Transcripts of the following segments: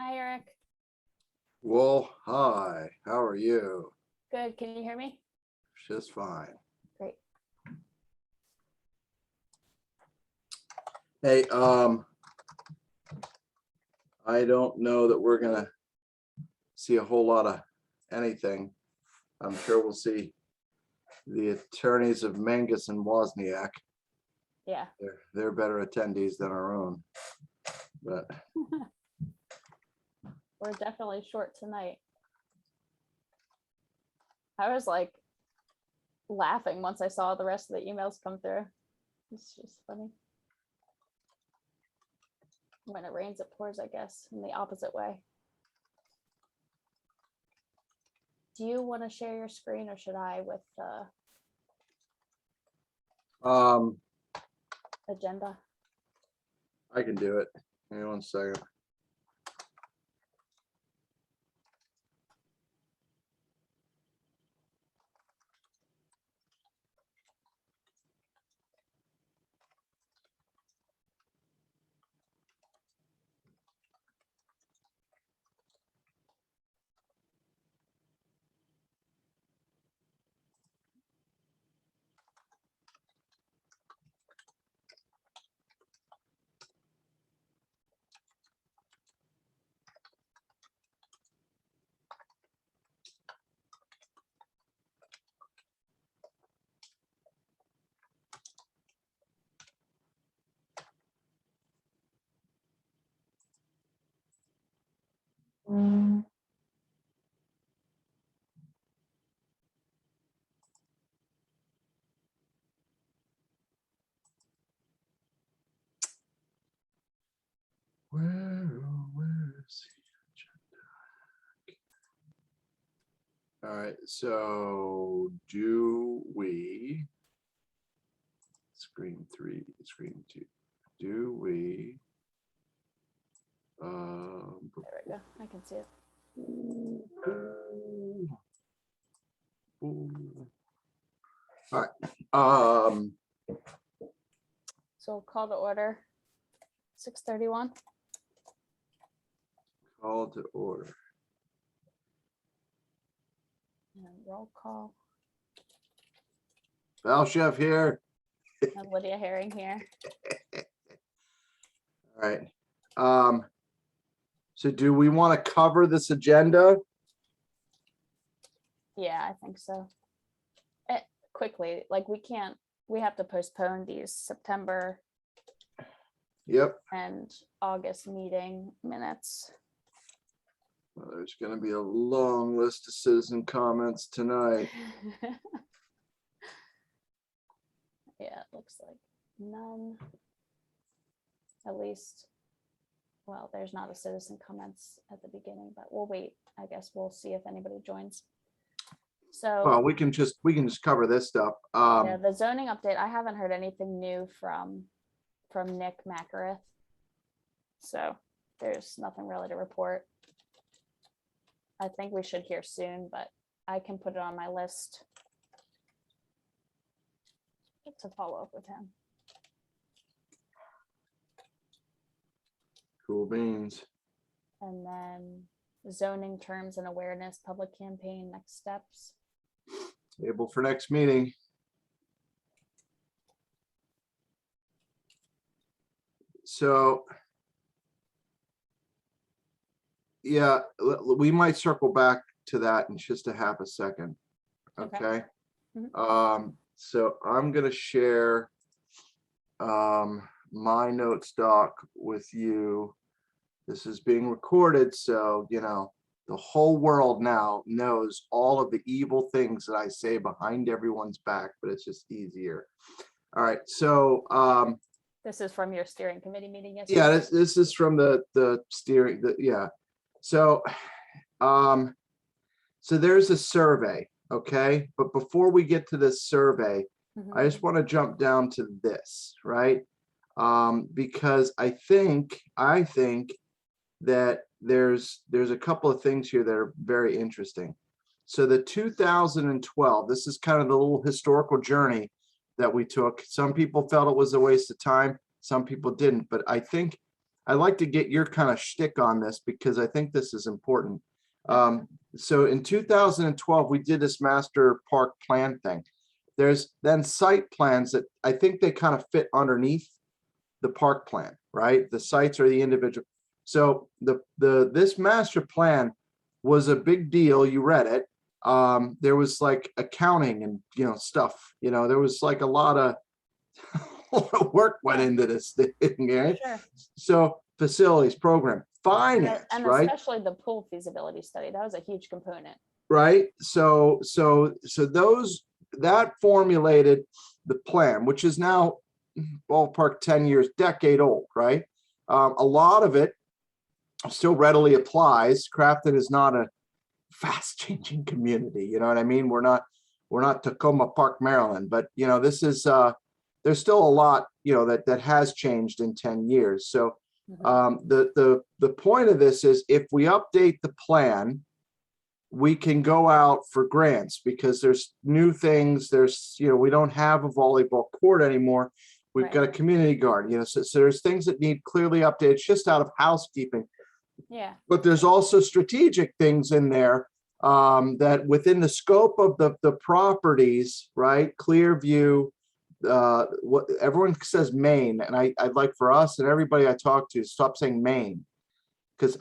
Hi, Eric. Well, hi, how are you? Good. Can you hear me? Just fine. Great. Hey, I don't know that we're gonna see a whole lot of anything. I'm sure we'll see the attorneys of Mangus and Wozniak. Yeah. They're better attendees than our own. But We're definitely short tonight. I was like laughing once I saw the rest of the emails come through. It's just funny. When it rains, it pours, I guess, in the opposite way. Do you want to share your screen or should I with the agenda? I can do it. Hang on 1 second. Where is he? All right, so do we screen 3, screen 2? Do we There we go. I can see it. all right. So call to order 6:31. Call to order. And roll call. Val Chef here. And Lydia Herring here. All right. So do we want to cover this agenda? Yeah, I think so. Quickly, like we have to postpone these September Yep. and August meeting minutes. Well, there's going to be a long list of citizen comments tonight. Yeah, it looks like none. At least, well, there's not a citizen comments at the beginning, but we'll wait. I guess we'll see if anybody joins. So Well, we can just cover this stuff. yeah, the zoning update, I haven't heard anything new from Nick Macareth. So there's nothing really to report. I think we should hear soon, but I can put it on my list to follow up with him. Cool beans. And then zoning terms and awareness, public campaign, next steps. Table for next meeting. So yeah, we might circle back to that in just a half a second. Okay. So I'm going to share my notes doc with you. This is being recorded, so you know the whole world now knows all of the evil things that I say behind everyone's back, but it's just easier. All right, so this is from your steering committee meeting yesterday. yeah, this is from the steering, yeah. So so there's a survey, okay? But before we get to this survey, I just want to jump down to this, right? Because I think that there's a couple of things here that are very interesting. So the 2012, this is kind of the little historical journey that we took. Some people felt it was a waste of time, some people didn't, but I think I'd like to get your kind of shtick on this because I think this is important. So in 2012, we did this master park plan thing. There's then site plans that I think they kind of fit underneath the park plan, right? The sites are the individual. So this master plan was a big deal. You read it. There was like accounting and, stuff, there was like a lot of work went into this thing. Right? Sure. So facilities, program, finance, And right? especially the pool feasibility study. That was a huge component. Right. So that formulated the plan, which is now ballpark 10 years, decade old, right? A lot of it still readily applies. Crafton is not a fast changing community. You know what I mean? We're not Tacoma Park, Maryland, but this is there's still a lot, that has changed in 10 years. So the point of this is if we update the plan, we can go out for grants because there's new things. There's, we don't have a volleyball court anymore. We've got a community garden, so there's things that need clearly updated. It's just out of housekeeping. Yeah. But there's also strategic things in there that within the scope of the properties, right? Clearview, what everyone says Maine, and I'd like for us and everybody I talk to stop saying Maine, because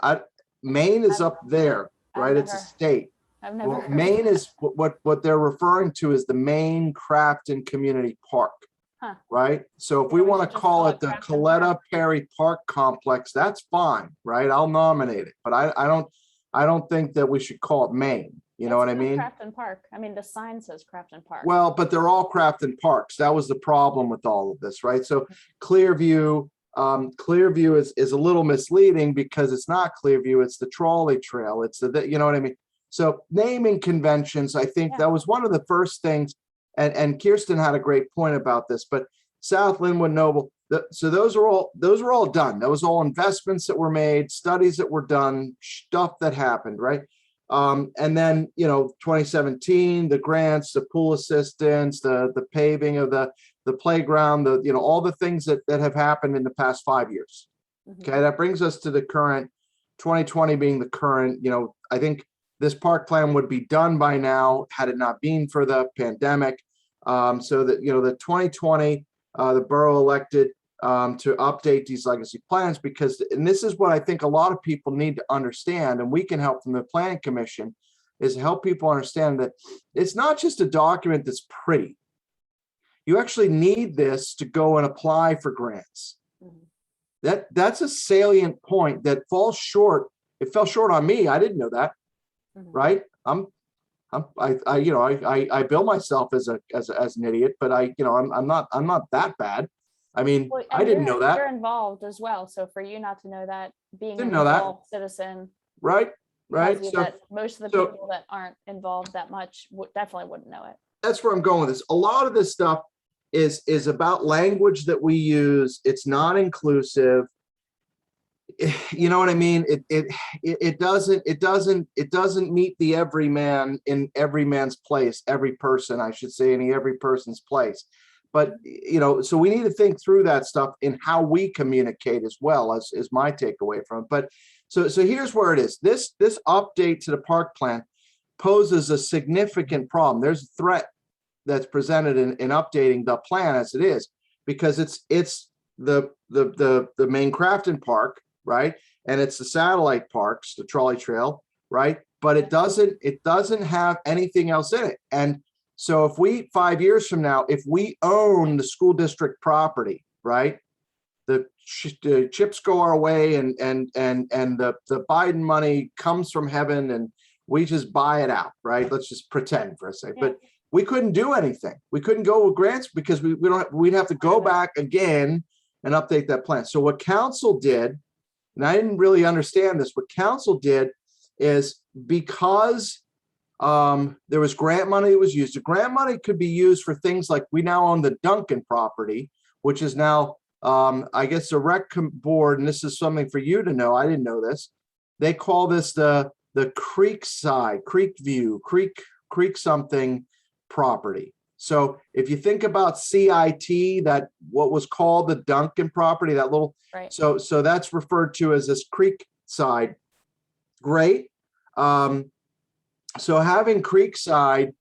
Maine is up there, right? It's a state. I've never Well, heard Maine is what they're referring to as the Maine Crafton Community Park. Huh. Right. So if we want to call it the Coletta Perry Park Complex, that's fine. Right. I'll nominate it. But I don't think that we should call it Maine. You know what I mean? Crafton Park. I mean, the sign says Crafton Park. Well, but they're all Crafton parks. That was the problem with all of this. Right. So Clearview is a little misleading because it's not Clearview. It's the trolley trail. It's you know what I mean? So naming conventions, I think that was one of the first things. And Kirsten had a great point about this, but South Linwood Noble. So those were all done. Those all investments that were made, studies that were done, stuff that happened, right? And then 2017, the grants, the pool assistance, the paving of the playground, all the things that have happened in the past 5 years. Okay, that brings us to the current 2020 being the current. I think this park plan would be done by now had it not been for the pandemic. So that, the 2020, the borough elected to update these legacy plans because, and this is what I think a lot of people need to understand, and we can help from the Planning Commission, is help people understand that it's not just a document that's pretty. You actually need this to go and apply for grants. That's a salient point that falls short. It fell short on me. I didn't know that. Right. I bill myself as an idiot, but I'm not that bad. I mean, I didn't know that. You're involved as well. So for you not to know that, being Didn't an know involved citizen. Right. So that most of the people that aren't involved that much definitely wouldn't know it. That's where I'm going with this. A lot of this stuff is about language that we use. It's not inclusive. You know what I mean? It doesn't meet the everyman in every man's place, every person, I should say, in every person's place. But so we need to think through that stuff in how we communicate as well, as is my takeaway from it. But so here's where it is. This update to the park plan poses a significant problem. There's a threat that's presented in updating the plan as it is, because it's the main Crafton Park, right? And it's the satellite parks, the trolley trail, right? But it doesn't have anything else in it. And so if we 5 years from now, if we own the school district property, right? The chips go our way and the Biden money comes from heaven and we just buy it out, right? Let's just pretend for a second. But we couldn't do anything. We couldn't go with grants because we'd have to go back again and update that plan. So what council did, and I didn't really understand this, what council did is because there was grant money that was used. The grant money could be used for things like we now own the Duncan property, which is now, I guess, the rec board, and this is something for you to know. I didn't know this. They call this the Creek View, Creek something property. So if you think about CIT, that what was called the Duncan property, that little, Right. so that's referred to as this creek side. Great. So having Creekside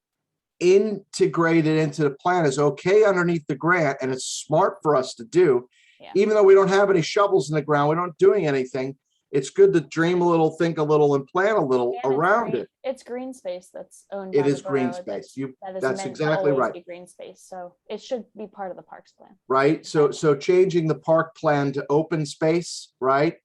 integrated into the plan is okay underneath the grant, and it's smart for us to do. Yeah. Even though we don't have any shovels in the ground, we're not doing anything. It's good to dream a little, think a little, and plan a little And around it. It's green space that's owned It by is the green borough. space. That is That's meant exactly to always right. be green space, so it should be part of the parks plan. Right. So changing the park plan to open space, right?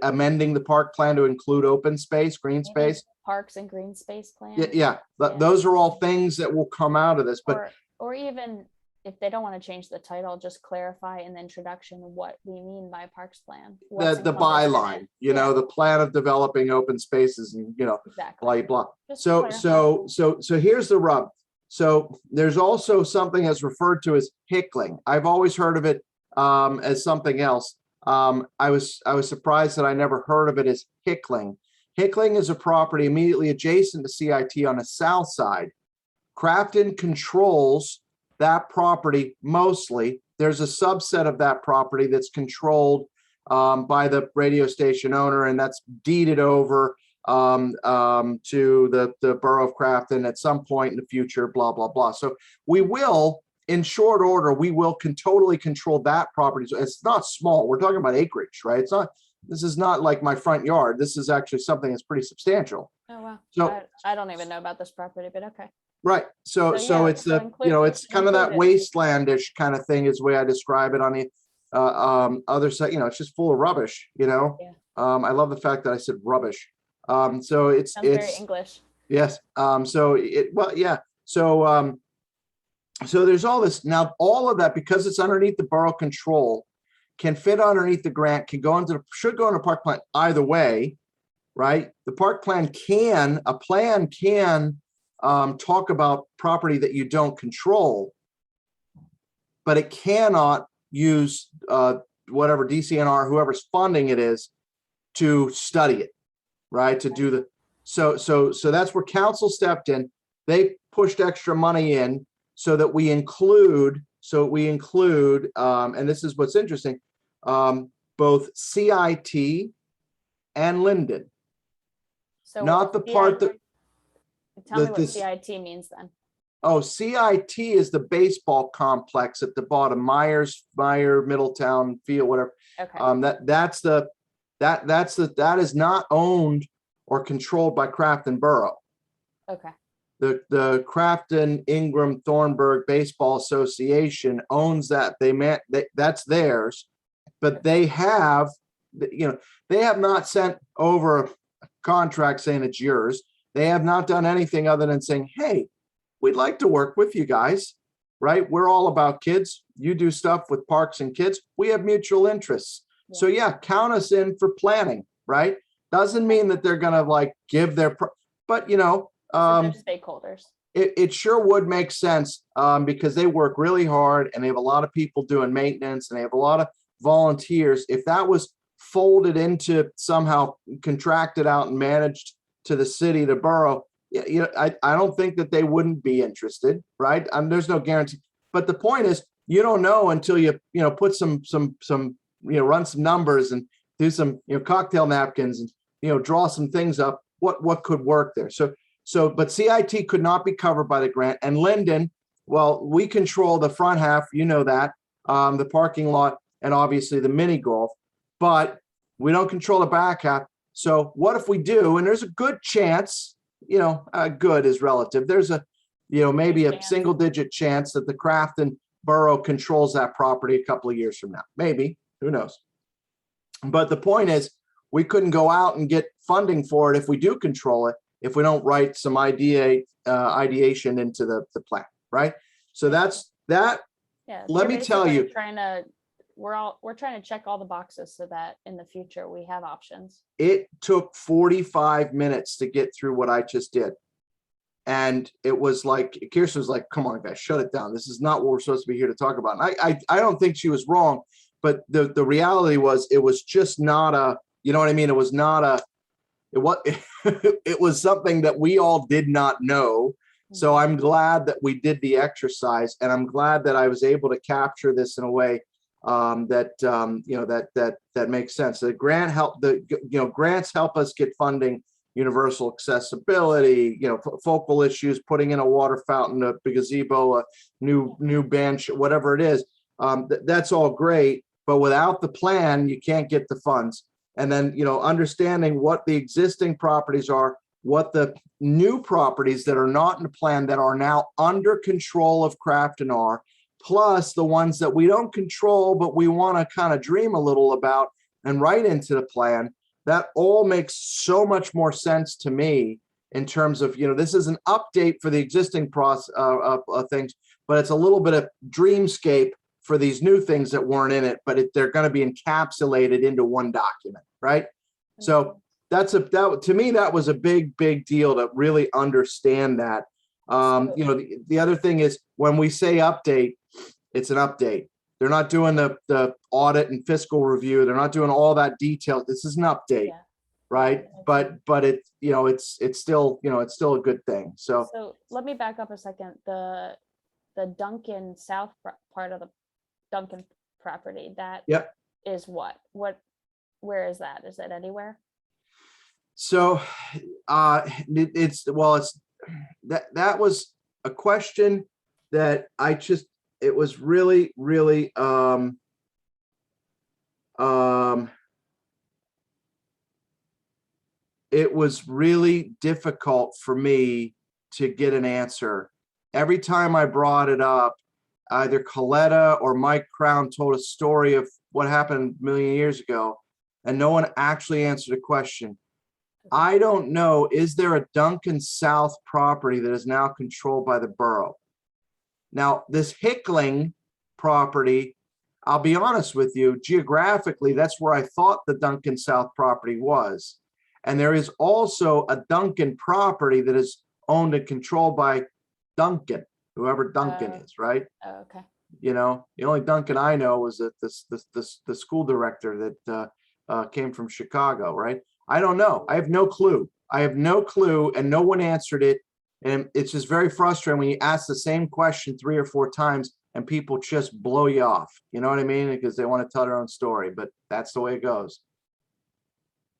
Amending the park plan to include open space, green Maybe space. parks and green space plan. Yeah. Yeah. Those are all things that will come out of this. But Or even if they don't want to change the title, just clarify in the introduction what we mean by parks plan. the byline, you know, the plan of developing open spaces, and exactly. blah blah. Just So here's the rub. So there's also something that's referred to as hickling. I've always heard of it as something else. I was surprised that I never heard of it as hickling. Hickling is a property immediately adjacent to CIT on the south side. Crafton controls that property mostly. There's a subset of that property that's controlled by the radio station owner, and that's deeded over to the borough of Crafton at some point in the future, blah, blah, blah. So we will, in short order, can totally control that property. So it's not small. We're talking about acreage, right? This is not like my front yard. This is actually something that's pretty substantial. Oh, wow. So I don't even know about this property, but okay. Right. So it's it's kind of that wastelandish kind of thing is the way I describe it on the other side. It's just full of rubbish, Yeah. I love the fact that I said rubbish. So it's very English. Yes. So there's all this now, all of that, because it's underneath the borough control, can fit underneath the grant, should go into park plan either way, right? The park plan can talk about property that you don't control, but it cannot use whatever DCNR, whoever's funding it is, to study it, right? To do the so that's where council stepped in. They pushed extra money in so that we include, and this is what's interesting, both CIT and Linden. So not the part that. Tell me what CIT means then. Oh, CIT is the baseball complex at the bottom, Meyer, Middletown Field, whatever. Okay. That is not owned or controlled by Crafton Borough. Okay. The Crafton Ingram Thornburg Baseball Association owns that. That's theirs, but they have not sent over a contract saying it's yours. They have not done anything other than saying, hey, we'd like to work with you guys, right? We're all about kids. You do stuff with parks and kids. We have mutual interests. Yeah. So count us in for planning, right? Doesn't mean that they're going to give their, but stakeholders. It sure would make sense because they work really hard and they have a lot of people doing maintenance and they have a lot of volunteers. If that was folded into somehow contracted out and managed to the city, the borough, I don't think that they wouldn't be interested, right? There's no guarantee. But the point is, you don't know until you put some run some numbers and do some cocktail napkins and draw some things up. What could work there? But CIT could not be covered by the grant. And Linden, well, we control the front half, that, the parking lot, and obviously the mini golf, but we don't control the back half. So what if we do? And there's a good chance, good is relative. There's maybe a single digit chance that the Crafton Borough controls that property a couple of years from now. Maybe, who knows? But the point is, we couldn't go out and get funding for it if we do control it, if we don't write some ideation into the plan, right? So that's that. Yeah. Let me tell you. We're trying to check all the boxes so that in the future we have options. It took 45 minutes to get through what I just did. And it was like, Kirsten was like, come on, guys, shut it down. This is not what we're supposed to be here to talk about. And I don't think she was wrong, but the reality was it was just not a, you know what I mean? It was not a, it was something that we all did not know. So I'm glad that we did the exercise, and I'm glad that I was able to capture this in a way that makes sense. The grant help grants help us get funding, universal accessibility, focal issues, putting in a water fountain, a gazebo, a new bench, whatever it is. That's all great, but without the plan, you can't get the funds. And then, understanding what the existing properties are, what the new properties that are not in the plan that are now under control of Crafton are, plus the ones that we don't control, but we want to kind of dream a little about and write into the plan. That all makes so much more sense to me in terms of, this is an update for the existing things, but it's a little bit of dreamscape for these new things that weren't in it, but they're going to be encapsulated into one document, right? So to me, that was a big deal to really understand that. The other thing is, when we say update, it's an update. They're not doing the audit and fiscal review. They're not doing all that detail. This is an update, right? But it's still a good thing. So let me back up a second. The Duncan South part of the Duncan property, that is what? Where is that? Is it anywhere? So that was a question that it was really it was really difficult for me to get an answer. Every time I brought it up, either Coletta or Mike Crown told a story of what happened a million years ago, and no one actually answered a question. I don't know, is there a Duncan South property that is now controlled by the borough? Now, this Hickling property, I'll be honest with you, geographically, that's where I thought the Duncan South property was. And there is also a Duncan property that is owned and controlled by Duncan, whoever Duncan is, right? Oh, okay. The only Duncan I know was the school director that came from Chicago, right? I don't know. I have no clue. And no one answered it. And it's just very frustrating when you ask the same question 3 or 4 times and people just blow you off. You know what I mean? Because they want to tell their own story, but that's the way it goes.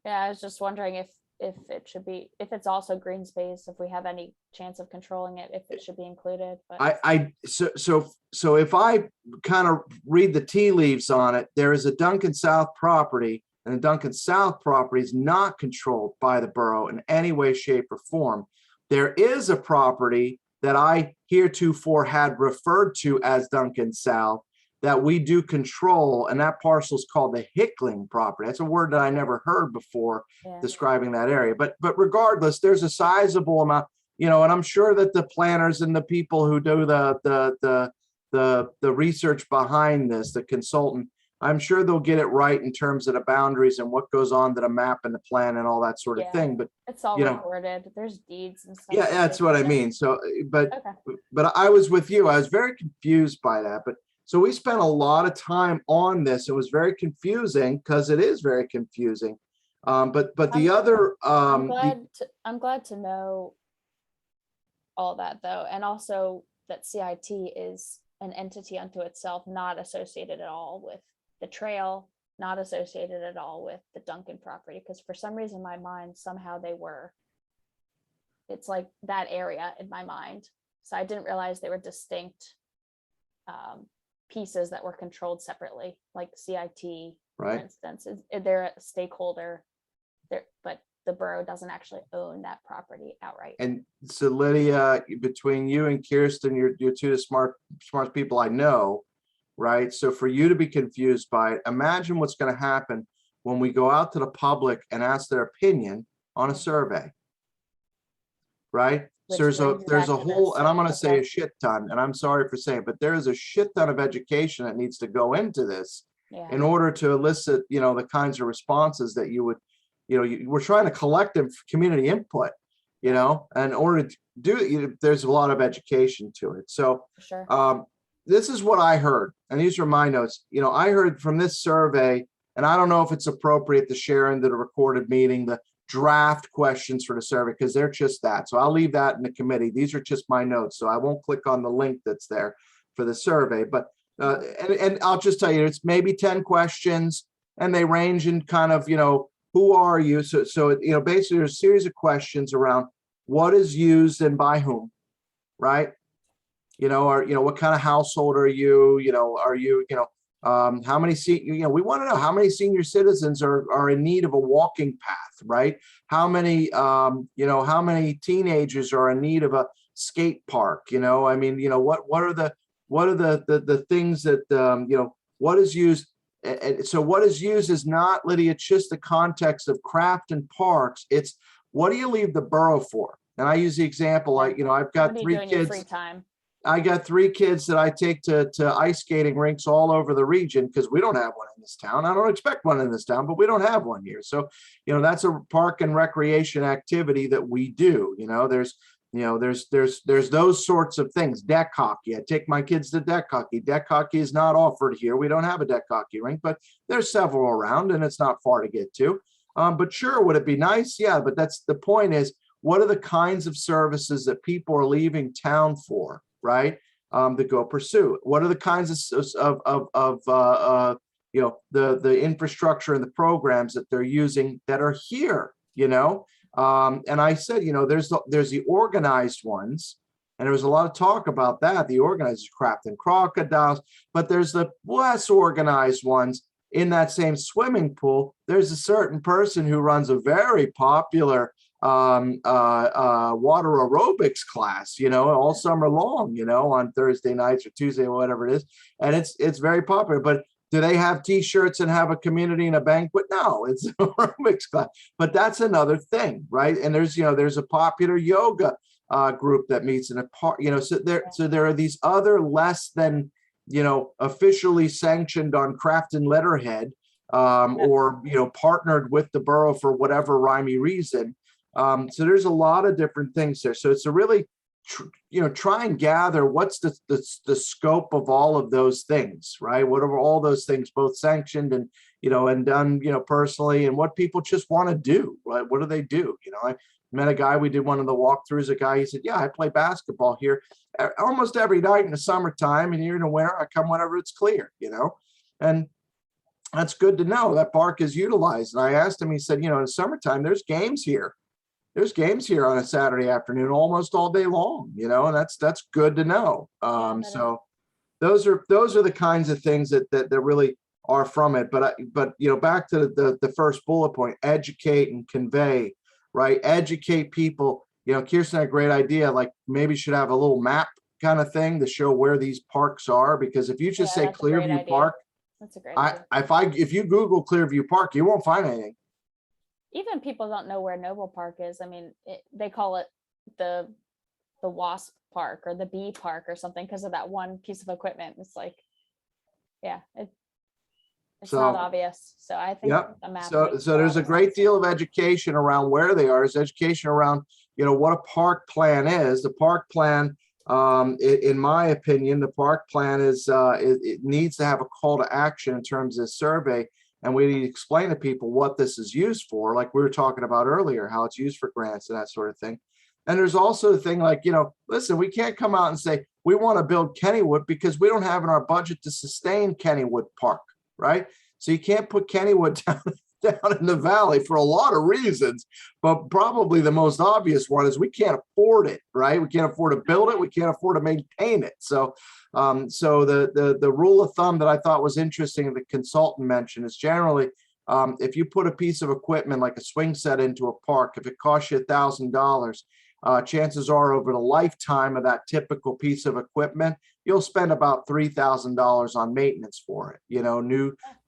Yeah, I was just wondering if it should be, if it's also green space, if we have any chance of controlling it, if it should be included. But so if I kind of read the tea leaves on it, there is a Duncan South property, and the Duncan South property is not controlled by the borough in any way, shape, or form. There is a property that I heretofore had referred to as Duncan South that we do control, and that parcel is called the Hickling property. That's a word that I never heard before describing that area. But regardless, there's a sizable amount, and I'm sure that the planners and the people who do the research behind this, the consultant, I'm sure they'll get it right in terms of the boundaries and what goes on to the map and the plan and all that sort of thing. But it's all recorded. There's deeds and stuff. Yeah, that's what I mean. So, but I was with you. I was very confused by that. But so we spent a lot of time on this. It was very confusing because it is very confusing. I'm glad to know all that, though, and also that CIT is an entity unto itself, not associated at all with the trail, not associated at all with the Duncan property, because for some reason in my mind somehow they were. It's like that area in my mind, so I didn't realize they were distinct pieces that were controlled separately, like CIT, for instance. They're a stakeholder there, but the borough doesn't actually own that property outright. And so Lydia, between you and Kirsten, you're two of the smart people I know, right? So for you to be confused by it, imagine what's going to happen when we go out to the public and ask their opinion on a survey, right? So there's a whole, and I'm going to say a shit ton, and I'm sorry for saying, but there is a shit ton of education that needs to go into this in order to elicit, the kinds of responses that you would, we're trying to collect them for community input, and in order to do it, there's a lot of education to it. So this is what I heard, and these are my notes. I heard from this survey, and I don't know if it's appropriate to share into the recorded meeting, the draft questions for the survey because they're just that. So I'll leave that in the committee. These are just my notes, so I won't click on the link that's there for the survey. But and I'll just tell you, it's maybe 10 questions, and they range in kind of, who are you? So basically there's a series of questions around what is used and by whom, right? What kind of household are you? Are you, how many we want to know how many senior citizens are in need of a walking path, right? How many how many teenagers are in need of a skate park? What are the things that what is used? And so what is used is not, Lydia, just the context of Crafton parks. It's what do you leave the borough for? And I use the example, I've got What are you 3 doing in your free kids. time? I got 3 kids that I take to ice skating rinks all over the region because we don't have one in this town. I don't expect one in this town, but we don't have one here. So, that's a park and recreation activity that we do. There's those sorts of things. Deck hockey. I take my kids to deck hockey. Deck hockey is not offered here. We don't have a deck hockey rink, but there's several around and it's not far to get to. But sure, would it be nice? Yeah, but that's the point is, what are the kinds of services that people are leaving town for, right? To go pursue? What are the kinds of the infrastructure and the programs that they're using that are here, and I said, there's the organized ones, and there was a lot of talk about that. The organized Crafton crocodiles, but there's the less organized ones. In that same swimming pool, there's a certain person who runs a very popular water aerobics class, all summer long, on Thursday nights or Tuesday or whatever it is, and it's very popular. But do they have T-shirts and have a community and a banquet? No, it's an aerobics class. But that's another thing, right? And there's a popular yoga group that meets in a park, so there are these other less than officially sanctioned on Crafton letterhead, or partnered with the borough for whatever rhymey reason. So there's a lot of different things there. So it's a really try and gather what's the scope of all of those things, right? What are all those things, both sanctioned and and done personally, and what people just want to do, right? What do they do? I met a guy, we did one of the walkthroughs, a guy, he said, yeah, I play basketball here almost every night in the summertime, and here in the winter I come whenever it's clear, and that's good to know that park is utilized. And I asked him, he said, in the summertime there's games here on a Saturday afternoon almost all day long, and that's good to know. So those are the kinds of things that really are from it. But back to the first bullet point, educate and convey, right? Educate people. Kirsten had a great idea, like maybe should have a little map kind of thing to show where these parks are, because if you just say Clearview Park, that's a great idea. If you Google Clearview Park, you won't find anything. Even people don't know where Noble Park is. I mean, they call it the Wasp Park or the Bee Park or something because of that one piece of equipment. It's like, yeah, it's not obvious. So I think a map. So there's a great deal of education around where they are. There's education around what a park plan is. The park plan, in my opinion, the park plan is it needs to have a call to action in terms of survey. And we need to explain to people what this is used for, like we were talking about earlier, how it's used for grants and that sort of thing. And there's also the thing like, listen, we can't come out and say we want to build Kennywood because we don't have in our budget to sustain Kennywood Park, right? So you can't put Kennywood down in the valley for a lot of reasons, but probably the most obvious one is we can't afford it, right? We can't afford to build it. We can't afford to maintain it. So the rule of thumb that I thought was interesting, the consultant mentioned, is generally if you put a piece of equipment like a swing set into a park, if it costs you $1,000, chances are over the lifetime of that typical piece of equipment, you'll spend about $3,000 on maintenance for it.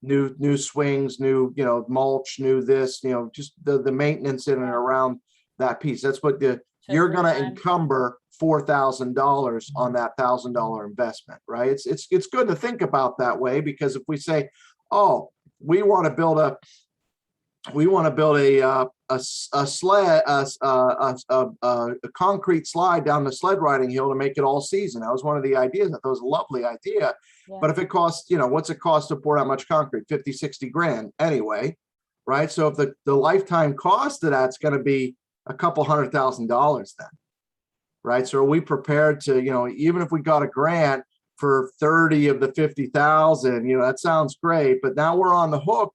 New swings, new mulch, new this, just the maintenance in and around that piece. That's what you're going to encumber $4,000 on that $1,000 investment, right? It's good to think about that way, because if we say, oh, we want to build a sled, a concrete slide down the sled riding hill to make it all season. That was one of the ideas. I thought it was a lovely idea. Yeah. But if it costs, what's it cost to pour that much concrete? 50, 60 grand anyway. right? So if the lifetime cost of that's going to be a couple $100,000 then, right? So are we prepared to, even if we got a grant for 30 of the 50,000, that sounds great, but now we're on the hook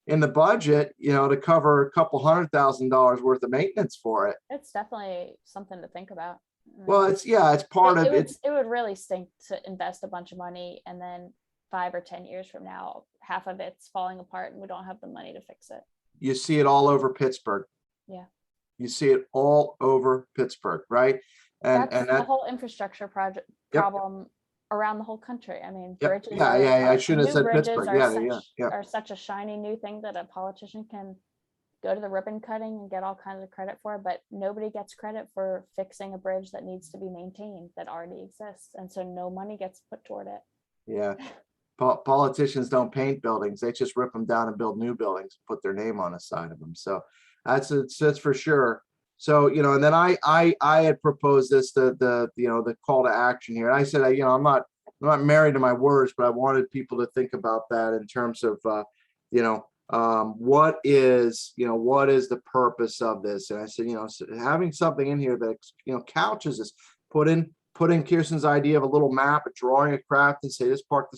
in the budget, to cover a couple $100,000 worth of maintenance for it. It's definitely something to think about. Well, it's part of it. It would really stink to invest a bunch of money and then 5 or 10 years from now, half of it's falling apart and we don't have the money to fix it. You see it all over Pittsburgh. Yeah. You see it all over Pittsburgh, right? And the whole infrastructure project problem around the whole country. I mean, bridges. I shouldn't have said Pittsburgh. Are such a shiny new thing that a politician can go to the ribbon cutting and get all kinds of credit for, but nobody gets credit for fixing a bridge that needs to be maintained that already exists, and so no money gets put toward it. Yeah. Politicians don't paint buildings; they just rip them down and build new buildings, put their name on the side of them. So that's for sure. So and then I had proposed this the call to action here. And I said I'm not married to my words, but I wanted people to think about that in terms of what is the purpose of this. And I said having something in here that couches this, put in Kirsten's idea of a little map, a drawing of Crafton, say this park,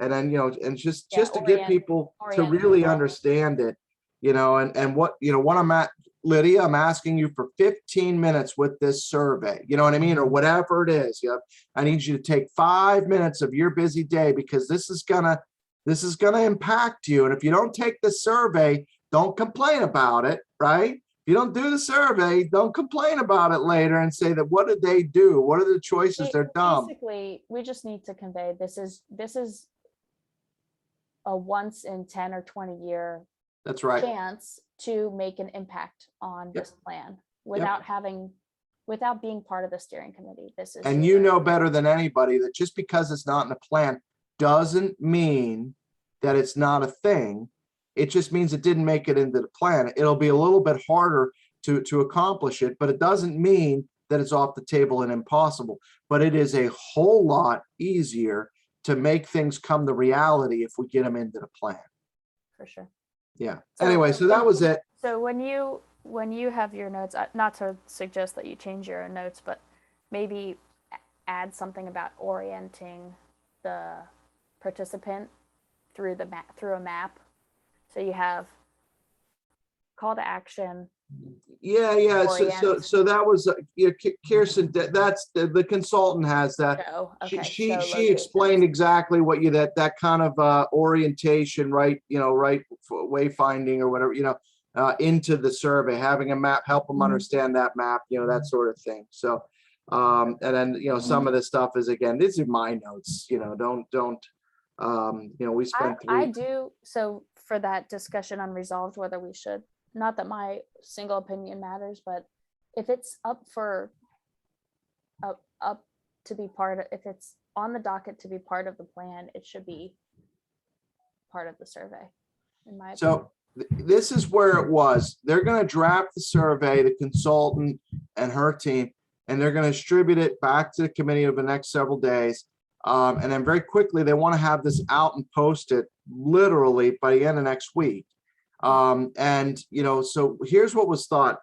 and then and just to get people to really understand it, and what I'm at. Lydia, I'm asking you for 15 minutes with this survey, you know what I mean? Or whatever it is. I need you to take 5 minutes of your busy day, because this is gonna impact you. And if you don't take the survey, don't complain about it, right? If you don't do the survey, don't complain about it later and say that, what did they do? What are the choices? They're dumb. Basically, we just need to convey this is a once in 10 or 20 year That's right. chance to make an impact on this plan without being part of the steering committee. This is, and better than anybody that just because it's not in the plan doesn't mean that it's not a thing. It just means it didn't make it into the plan. It'll be a little bit harder to accomplish it, but it doesn't mean that it's off the table and impossible. But it is a whole lot easier to make things come to reality if we get them into the plan. For sure. Yeah. Anyway, so that was it. So when you have your notes, not to suggest that you change your notes, but maybe add something about orienting the participant through a map. So you have call to action. Yeah. So that was Kirsten. That's the consultant has that. Okay. She explained exactly what that kind of orientation, right? Right, wayfinding or whatever. Into the survey, having a map, help them understand that map. That sort of thing. So, and then some of this stuff is, again, these are my notes. Don't. We spent. I do. So for that discussion unresolved, whether we should. Not that my single opinion matters, but if it's up to be if it's on the docket to be part of the plan, it should be part of the survey, in my opinion. So this is where it was. They're going to draft the survey, the consultant and her team, and they're going to distribute it back to the committee over the next several days. And then very quickly, they want to have this out and posted literally by the end of next week. So here's what was thought.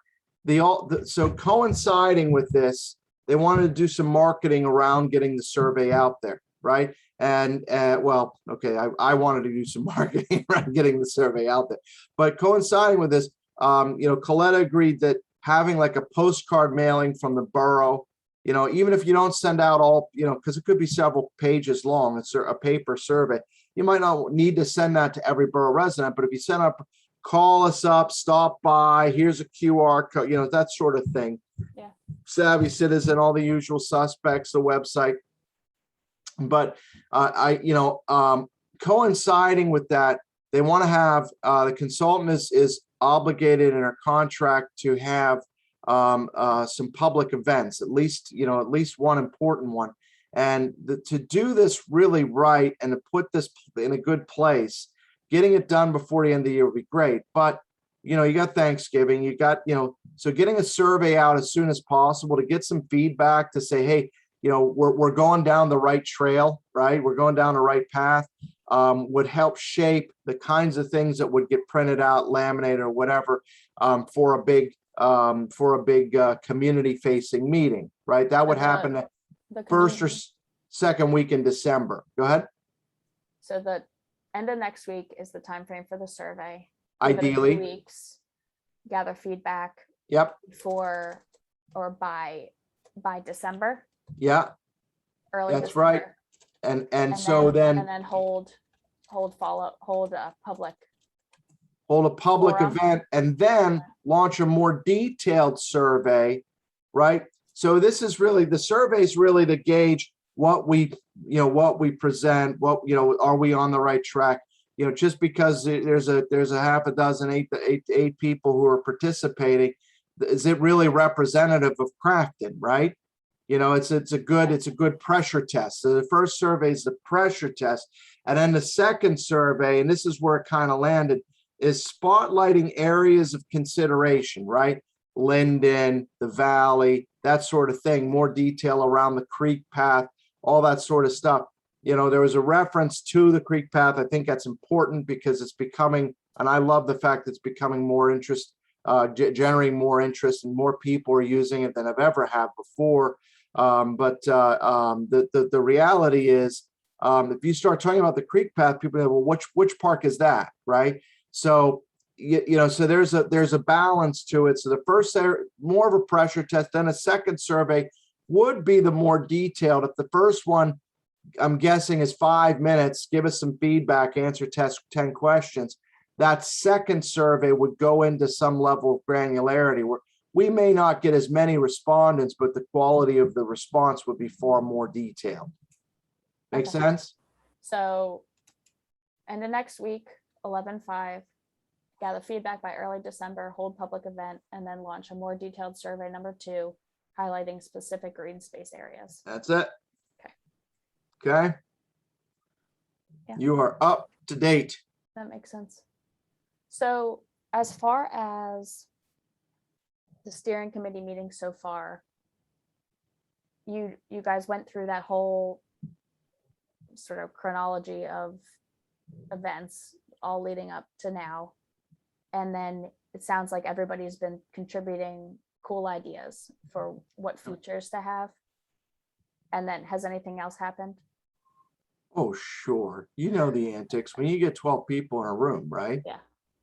So coinciding with this, they wanted to do some marketing around getting the survey out there, right? And I wanted to do some marketing around getting the survey out there. But coinciding with this, Coletta agreed that having like a postcard mailing from the borough, even if you don't send out all, because it could be several pages long, it's a paper survey. You might not need to send that to every borough resident, but if you send up, call us up, stop by, here's a QR code, that sort of thing. Yeah. Savvy Citizen, all the usual suspects, the website. But coinciding with that, they want to have the consultant is obligated in her contract to have some public events, at least one important one. And to do this really right and to put this in a good place, getting it done before the end of the year would be great. But, you got Thanksgiving, you got, so getting a survey out as soon as possible to get some feedback to say, hey, we're going down the right trail, right? We're going down the right path. would help shape the kinds of things that would get printed out, laminated, or whatever for a big community-facing meeting, right? That would happen The first or community- second week in December. Go ahead. So the end of next week is the time frame for the survey. Give it a few Ideally, weeks, gather feedback yep, before or by December, yeah, early that's December. right. And so then and then hold a public. hold a public forum. event and then launch a more detailed survey, right? So this is really, the survey is really to gauge what we present, are we on the right track? Just because there's a half a dozen, eight people who are participating, is it really representative of Crafton, right? It's a good pressure test. So the first survey is the pressure test. And then the second survey, and this is where it kind of landed, is spotlighting areas of consideration, right? Linden, the valley, that sort of thing, more detail around the creek path, all that sort of stuff. There was a reference to the creek path. I think that's important because it's becoming, and I love the fact that it's becoming more interest, generating more interest, and more people are using it than I've ever had before. But the reality is, if you start talking about the creek path, people go, well, which park is that, right? So so there's a balance to it. So the first, more of a pressure test, then a second survey would be the more detailed. If the first one, I'm guessing, is 5 minutes, give us some feedback, answer 10 questions. That second survey would go into some level of granularity where we may not get as many respondents, but the quality of the response would be far more detailed. Make Okay. sense? So, and the next week, 11/5, gather feedback by early December, hold public event, and then launch a more detailed survey number 2, highlighting specific green space areas. That's it. Okay. Okay. Yeah. You are up to date. That makes sense. So as far as the steering committee meeting so far, you guys went through that whole sort of chronology of events all leading up to now. And then it sounds like everybody's been contributing cool ideas for what features to have. And then has anything else happened? Oh, sure. The antics when you get 12 people in a room, right? Yeah.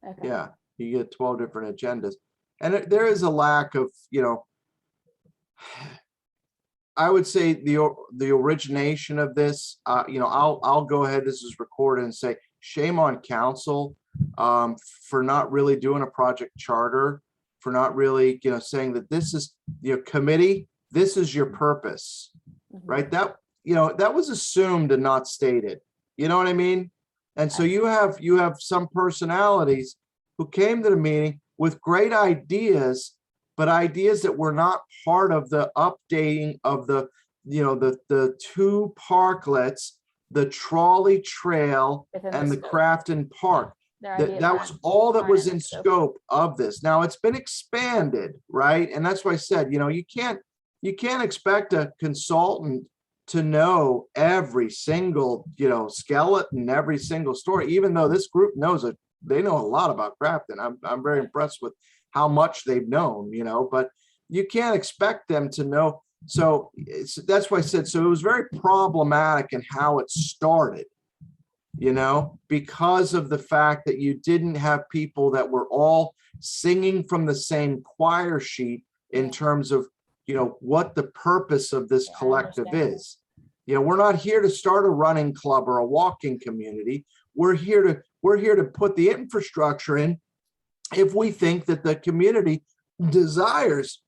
Okay. Yeah. You get 12 different agendas. And there is a lack of, I would say the origination of this, I'll go ahead, this is recorded, and say shame on council for not really doing a project charter, for not really, saying that this is your committee, this is your purpose, right? That, that was assumed and not stated. You know what I mean? And so you have some personalities who came to the meeting with great ideas, but ideas that were not part of the updating of the 2 parklets, the trolley trail, Within and the scope. Crafton Park. Their That ideas was aren't- all that aren't was the in scope of this. Now it's been expanded, right? And that's why I said, you can't expect a consultant to know every single, skeleton, every single story, even though this group they know a lot about Crafton. I'm very impressed with how much they've known, but you can't expect them to know. So that's why I said, so it was very problematic in how it started, because of the fact that you didn't have people that were all singing from the same choir sheet in terms of, what the purpose of this collective is. We're not here to start a running club or a walking community. We're here to put the infrastructure in if we think that the community desires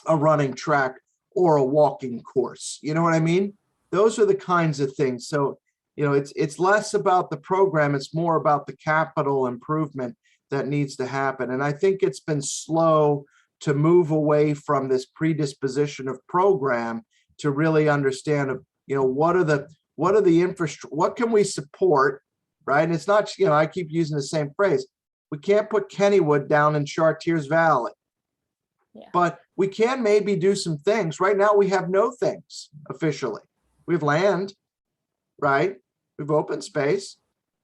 a running track or a walking course. You know what I mean? Those are the kinds of things. So, it's less about the program, it's more about the capital improvement that needs to happen. And I think it's been slow to move away from this predisposition of program to really understand of, what are the infrastructure, what can we support, right? And it's not, I keep using the same phrase. We can't put Kennywood down in Chartiers Valley. Yeah. But we can maybe do some things. Right now we have no things officially. We have land, right? We have open space.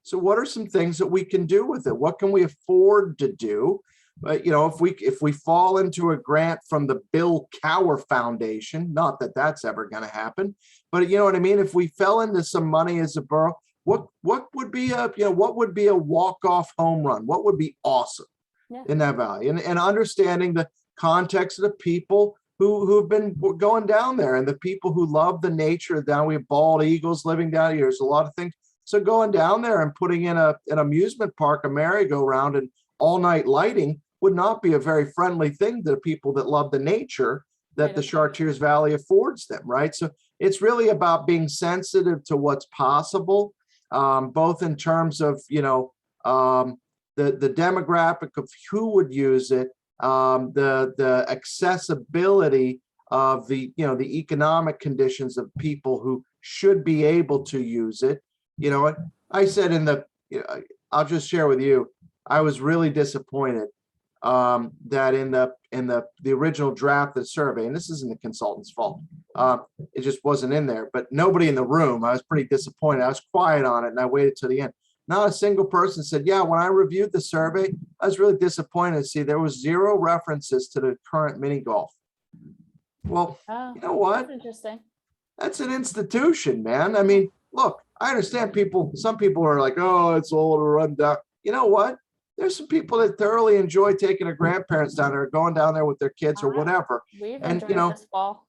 So what are some things that we can do with it? What can we afford to do? But if we fall into a grant from the Bill Cower Foundation, not that that's ever going to happen, but you know what I mean? If we fell into some money as a borough, what would be a walk-off home run? What would be awesome in that valley? And understanding the context of the people who've been going down there, and the people who love the nature down. We have bald eagles living down here. There's a lot of things. So going down there and putting in an amusement park, a merry-go-round, and all-night lighting would not be a very friendly thing to the people that love the nature that the Chartiers Valley affords them, right? So it's really about being sensitive to what's possible, both in terms of, the demographic of who would use it, the accessibility of the economic conditions of people who should be able to use it. I said I'll just share with you, I was really disappointed that in the original draft of the survey, and this isn't the consultant's fault, it just wasn't in there, but nobody in the room, I was pretty disappointed. I was quiet on it and I waited till the end. Not a single person said, yeah, when I reviewed the survey, I was really disappointed to see there was 0 references to the current mini golf. Well, you know what? That's interesting. That's an institution, man. I mean, look, I understand some people are like, oh, it's old or run down. You know what? There's some people that thoroughly enjoy taking their grandparents down there, going down there with their kids or whatever. We've And, enjoyed this fall.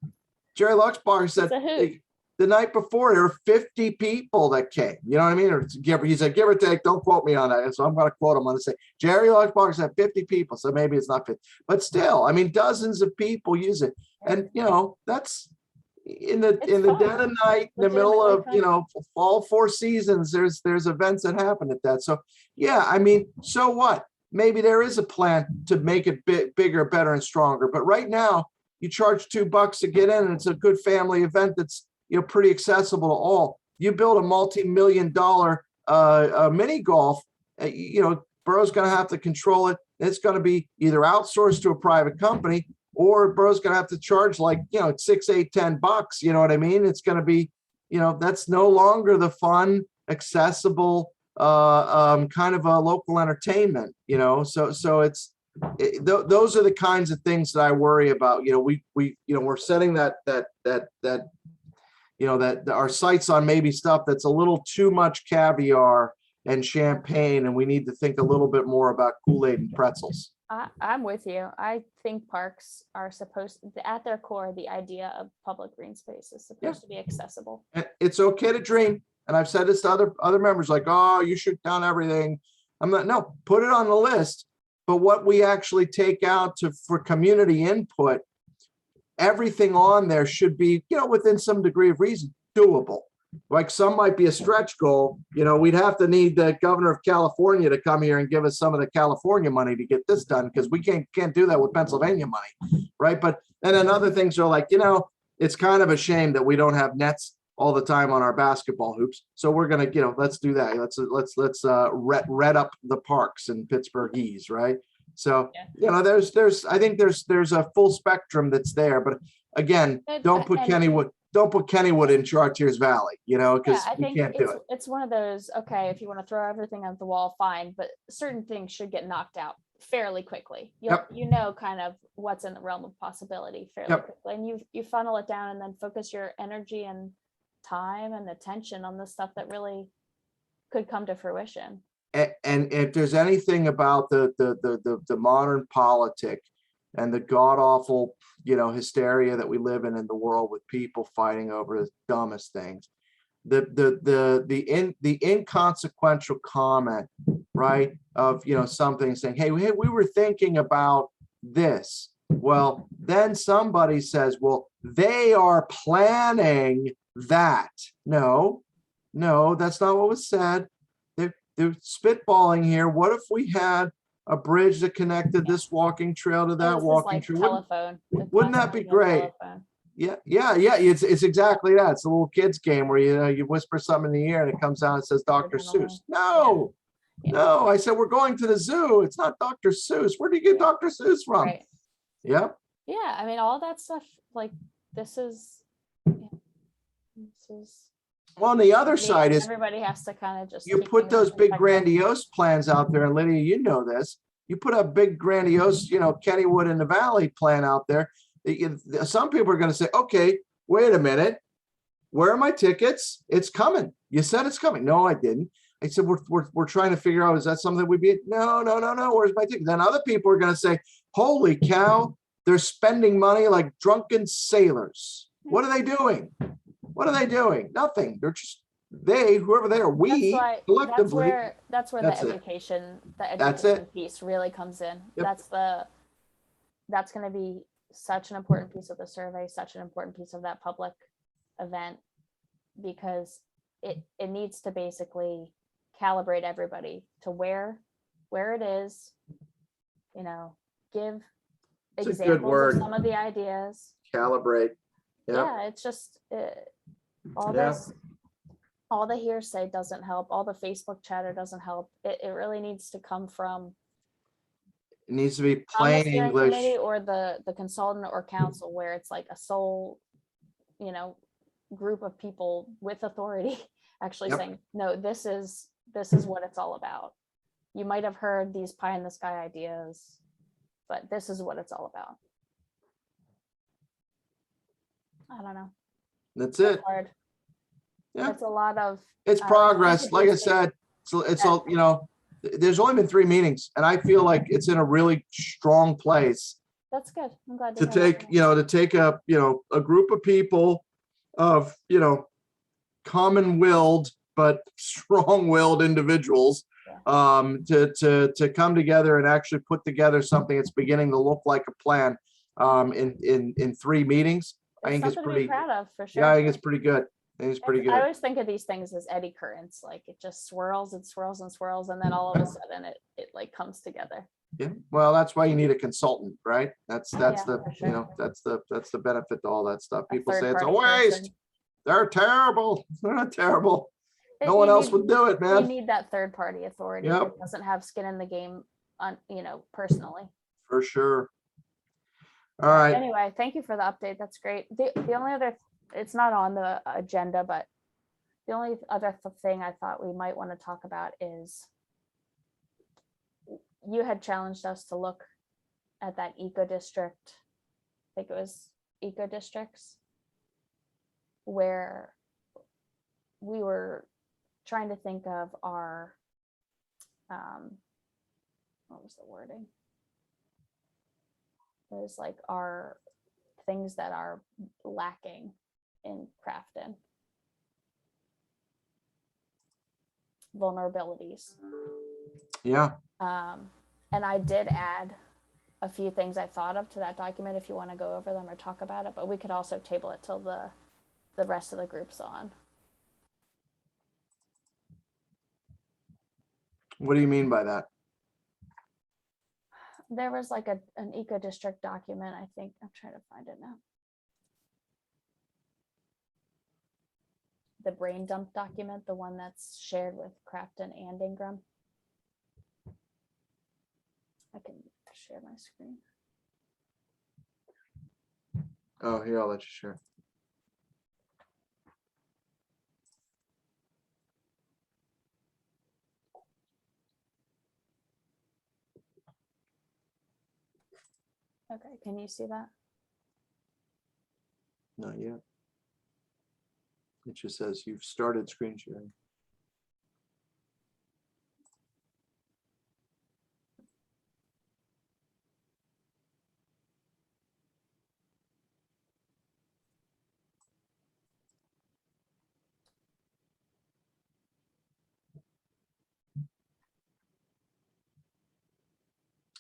Jerry Luxbar said the night before there were 50 people that came. You know what I mean? He said, give or take, don't quote me on that. So I'm going to quote him. I'm going to say, Jerry Luxbar said 50 people. So maybe it's not 50. But still, I mean, dozens of people use it. And, that's in the dead of night, in the middle of fall 4 seasons, there's events that happen at that. So yeah, I mean, so what? Maybe there is a plan to make it bigger, better, and stronger. But right now, you charge $2 to get in, and it's a good family event that's pretty accessible to all. You build a multi-million-dollar mini golf, borough's going to have to control it. It's going to be either outsourced to a private company, or borough's going to have to charge like, $6, $8, $10. You know what I mean? It's going to be, that's no longer the fun, accessible, kind of a local entertainment, so it's, those are the kinds of things that I worry about. We're setting that our sights on maybe stuff that's a little too much caviar and champagne, and we need to think a little bit more about Kool-Aid and pretzels. I'm with you. I think parks are supposed to, at their core, the idea of public green space is supposed to be accessible. It's okay to dream. And I've said this to other members, like, oh, you shoot down everything. No, put it on the list. But what we actually take out for community input, everything on there should be, within some degree of reason, doable. Like some might be a stretch goal. We'd have to need the governor of California to come here and give us some of the California money to get this done, because we can't do that with Pennsylvania money, right? But then other things are like, it's kind of a shame that we don't have nets all the time on our basketball hoops. So we're gonna, let's do that. Let's red up the parks in Pittsburghese, right? So I think there's a full spectrum that's there. But again, don't put Kennywood in Chartiers Valley, because we can't do it. It's one of those, okay, if you want to throw everything at the wall, fine, but certain things should get knocked out fairly quickly. Kind of what's in the realm of possibility fairly quickly, and you funnel it down and then focus your energy and time and attention on the stuff that really could come to fruition. And if there's anything about the modern politic and the god awful, hysteria that we live in the world, with people fighting over the dumbest things, the inconsequential comment, right, of something saying, hey, we were thinking about this. Well, then somebody says, well, they are planning that. No, that's not what was said. They're spitballing here. What if we had a bridge that connected this walking trail to that walking trail? Telephone. Wouldn't that be great? Yeah. It's exactly that. It's a little kids game where you whisper something in the ear and it comes out and says Dr. Seuss. No. I said we're going to the zoo. It's not Dr. Seuss. Where do you get Dr. Seuss from? Right. Yeah. Yeah. I mean, all that stuff. Like this is Well, on the other Yeah, side is everybody has to kind of just you keep put things those in big perspective. grandiose plans out there, and Lydia, you know this. You put a big grandiose, Kennywood in the Valley plan out there. Some people are going to say, okay, wait a minute. Where are my tickets? It's coming. You said it's coming. No, I didn't. I said, we're trying to figure out, is that something that we be? No. Where's my ticket? Then other people are going to say, holy cow, they're spending money like drunken sailors. What are they doing? What are they doing? Nothing. They're just, whoever they are, we collectively. That's where That's the it. education That's it. piece really comes in. Yep. That's going to be such an important piece of the survey, such an important piece of that public event, because it needs to basically calibrate everybody to where it is, give It's a good examples word. of some of the ideas. Calibrate. Yep. Yeah, it's just all the hearsay doesn't help. All the Facebook chatter doesn't help. It really needs to come from It needs to be the plain steering English. committee or the consultant or council, where it's like a sole, group of people with authority actually Yep. saying, no, this is what it's all about. You might have heard these pie in the sky ideas, but this is what it's all about. I don't know. That's it. It's hard. Yeah. It's a lot of It's progress. Like I said, it's all, there's only been 3 meetings, and I feel like it's in a really strong place that's good. I'm glad to hear that. take a group of people of, common-willed but strong-willed individuals to come together and actually put together something that's beginning to look like a plan in 3 meetings. I think it's something to be pretty, proud of, for sure. yeah, I think it's pretty good. I think it's pretty I good. always think of these things as eddy currents, like it just swirls and swirls and swirls, and then all of a sudden it like comes together. Yeah, well, that's why you need a consultant, right? That's Yeah, the, for sure. that's the benefit to all that stuff. People say it's a third-party waste. person. They're terrible. They're not terrible. No You one else need- would do it, You man. need that third party authority Yep. that doesn't have skin in the game on, personally. For sure. All right. Anyway, thank you for the update. That's great. The only other, it's not on the agenda, but the only other thing I thought we might want to talk about is you had challenged us to look at that eco district. I think it was eco districts, where we were trying to think of our, what was the wording? It was like our things that are lacking in Crafton. Vulnerabilities. Yeah. And I did add a few things I thought of to that document if you want to go over them or talk about it, but we could also table it till the rest of the group's on. What do you mean by that? There was like an eco district document, I think. I'm trying to find it now. The brain dump document, the one that's shared with Crafton and Ingram. I can share my screen. Oh, here, I'll let you share. Okay, can you see that? Not yet. It just says you've started screen sharing.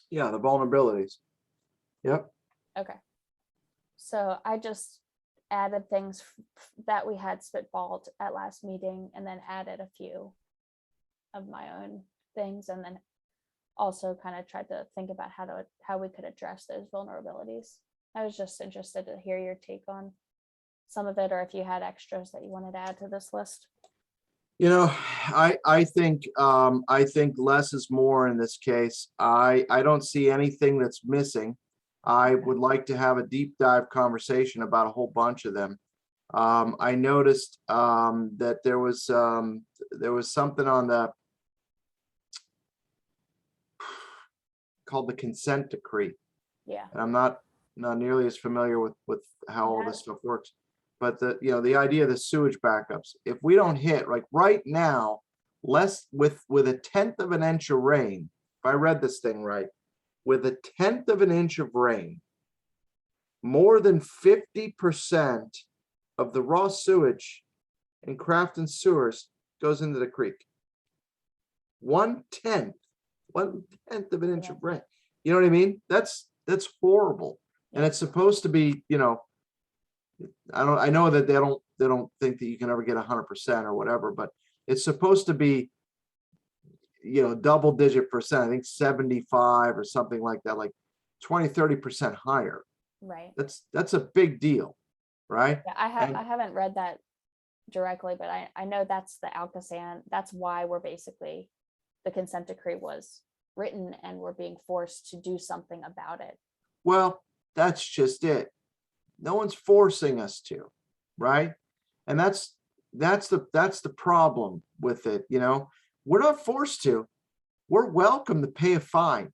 Yeah, the vulnerabilities. Yep. Okay. So I just added things that we had spitballed at last meeting, and then added a few of my own things, and then also kind of tried to think about how we could address those vulnerabilities. I was just interested to hear your take on some of it, or if you had extras that you wanted to add to this list. I think less is more in this case. I don't see anything that's missing. I would like to have a deep dive conversation about a whole bunch of them. I noticed that there was something on the called the consent decree. Yeah. And I'm not nearly as familiar with how all this stuff works. But the idea of the sewage backups, if we don't hit, like right now, less with a tenth of an inch of rain, if I read this thing right, with a tenth of an inch of rain, more than 50% of the raw sewage in Crafton sewers goes into the creek. One tenth of an inch of rain. You know what I mean? That's horrible. And it's supposed to be, I know that they don't think that you can ever get 100% or whatever, but it's supposed to be, double digit percent. I think 75 or something like that, like 20-30% higher. Right. That's a big deal, right? Yeah, I haven't read that directly, but I know that's the Alcosan. That's why we're basically, the consent decree was written and we're being forced to do something about it. Well, that's just it. No one's forcing us to, right? And that's the problem with it. We're not forced to. We're welcome to pay a fine.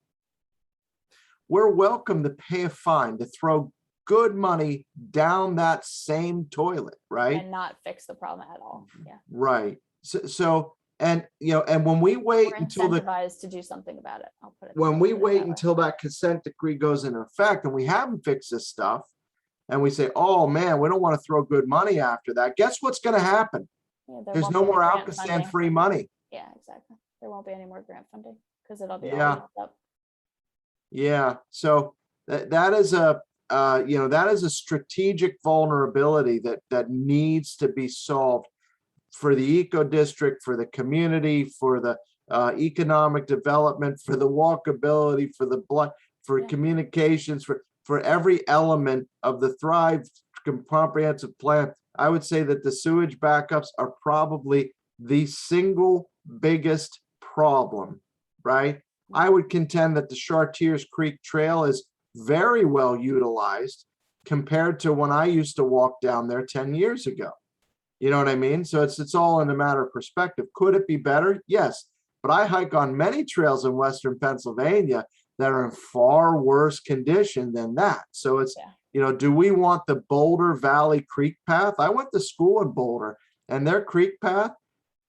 We're welcome to pay a fine to throw good money down that same toilet, right? And not fix the problem at all. Yeah. Right. So and when we wait We're until incentivized to do something about it. I'll put it. when we wait that way. until that consent decree goes into effect and we haven't fixed this stuff, and we say, oh man, we don't want to throw good money after that. Guess what's going to happen? Yeah, There's won't no be any more grant Alcosan funding. free money. Yeah, exactly. There won't be any more grant funding because it'll be Yeah. all used up. Yeah. So that is a strategic vulnerability that needs to be solved for the eco district, for the community, for the economic development, for the walkability, for the for communications, for every element of the Thrive comprehensive plan. I would say that the sewage backups are probably the single biggest problem, right? I would contend that the Chartiers Creek Trail is very well utilized compared to when I used to walk down there 10 years ago. You know what I mean? So it's all in a matter of perspective. Could it be better? Yes. But I hike on many trails in Western Pennsylvania that are in far worse condition than that. So it's, do we want the Boulder Valley Creek Path? I went to school in Boulder, and their creek path,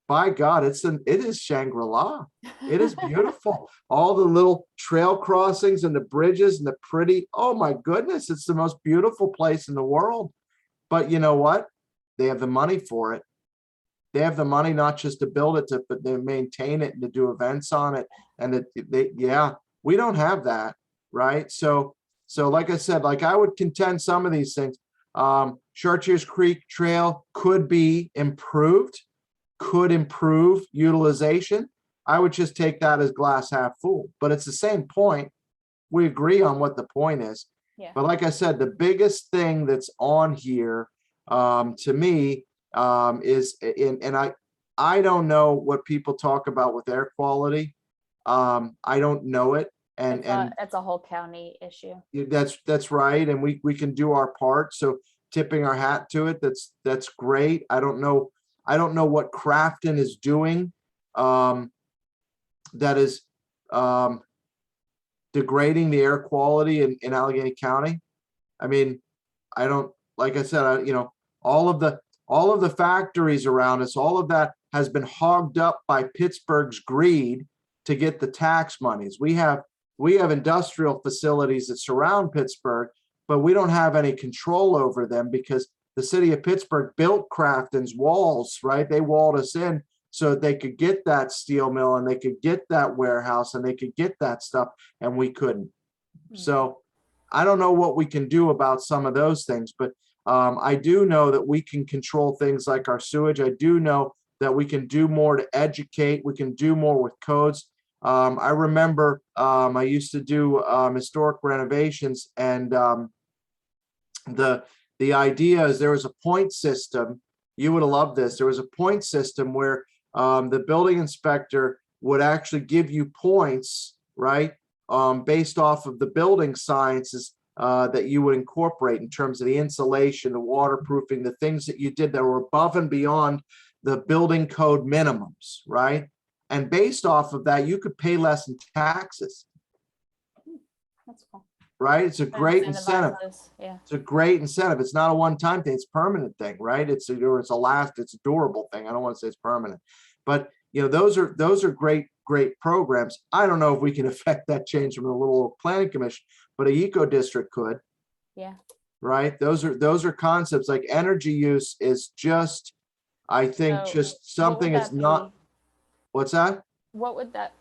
by God, it is Shangri-La. It is beautiful. All the little trail crossings and the bridges and the pretty, oh my goodness, it's the most beautiful place in the world. But you know what? They have the money for it. They have the money not just to build it, but to maintain it and to do events on it. And we don't have that, right? So like I said, like I would contend some of these things. Chartiers Creek Trail could be improved, could improve utilization. I would just take that as glass half full, but it's the same point. We agree on what the point is. Yeah. But like I said, the biggest thing that's on here to me is, and I don't know what people talk about with air quality. I don't know it. And it's a whole county issue. That's right. And we can do our part. So tipping our hat to it, that's great. I don't know what Crafton is doing that is degrading the air quality in Allegheny County. I mean, I don't, like I said, all of the factories around us, all of that has been hogged up by Pittsburgh's greed to get the tax monies. We have industrial facilities that surround Pittsburgh, but we don't have any control over them because the city of Pittsburgh built Crafton's walls, right? They walled us in so that they could get that steel mill and they could get that warehouse and they could get that stuff, and we couldn't. So I don't know what we can do about some of those things, but I do know that we can control things like our sewage. I do know that we can do more to educate. We can do more with codes. I remember I used to do historic renovations, and the idea is there was a point system. You would have loved this. There was a point system where the building inspector would actually give you points, right, based off of the building sciences that you would incorporate in terms of the insulation, the waterproofing, the things that you did that were above and beyond the building code minimums, right? And based off of that, you could pay less in taxes, That's cool. right? It's a That great incentive. incentivizes, yeah. It's a great incentive. It's not a one-time thing. It's a permanent thing, right? It's a durable thing. I don't want to say it's permanent, but those are great programs. I don't know if we can affect that change from a little planning commission, but a eco district could. Yeah. Right. Those are concepts like energy use is just, I think, So just something it's not. What's that? What would that,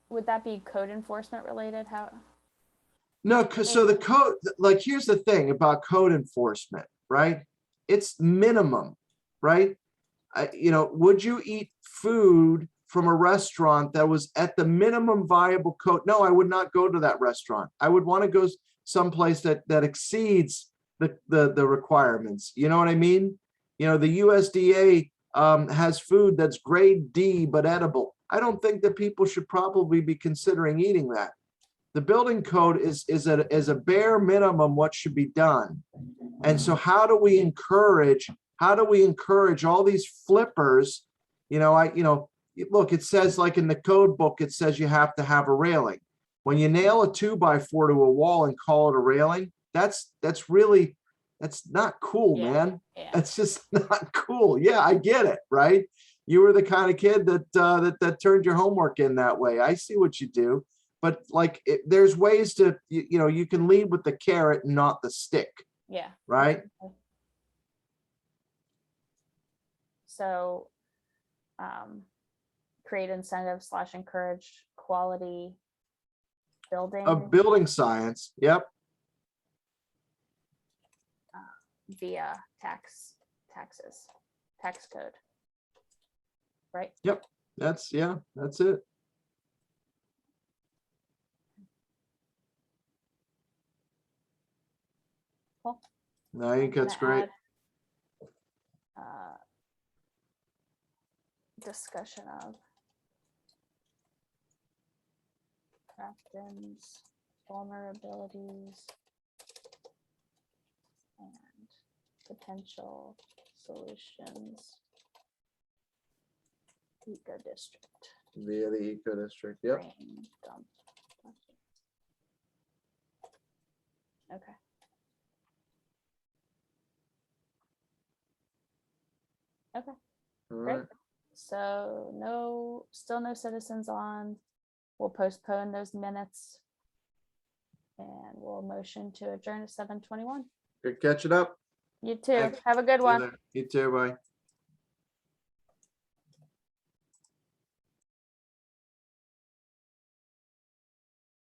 would that be code enforcement related? How? No, so the code, like, here's the thing about code enforcement, right? It's minimum, right? Would you eat food from a restaurant that was at the minimum viable code? No, I would not go to that restaurant. I would want to go someplace that exceeds the requirements. You know what I mean? The USDA has food that's grade D but edible. I don't think that people should probably be considering eating that. The building code is a bare minimum what should be done. And so how do we encourage all these flippers? Look, it says, like in the code book, it says you have to have a railing. When you nail a 2x4 to a wall and call it a railing, that's not cool, man. Yeah. That's just not cool. Yeah, I get it, right? You were the kind of kid that turned your homework in that way. I see what you do. But like, there's ways to, you can lead with the carrot and not the stick. Yeah. Right. So, create incentives / encourage quality building Of building science. Yep. via tax code. Right. Yep. That's it. Cool. I think that's great. Discussion of Crafton's vulnerabilities and potential solutions. Eco district. Via the eco district. Yep. Brain dump. Okay. Okay. All Great. right. So still no citizens on. We'll postpone those minutes and we'll motion to adjourn at 7:21. Good catching up. You too. Thanks. Have a good See you one. there. You too. Bye.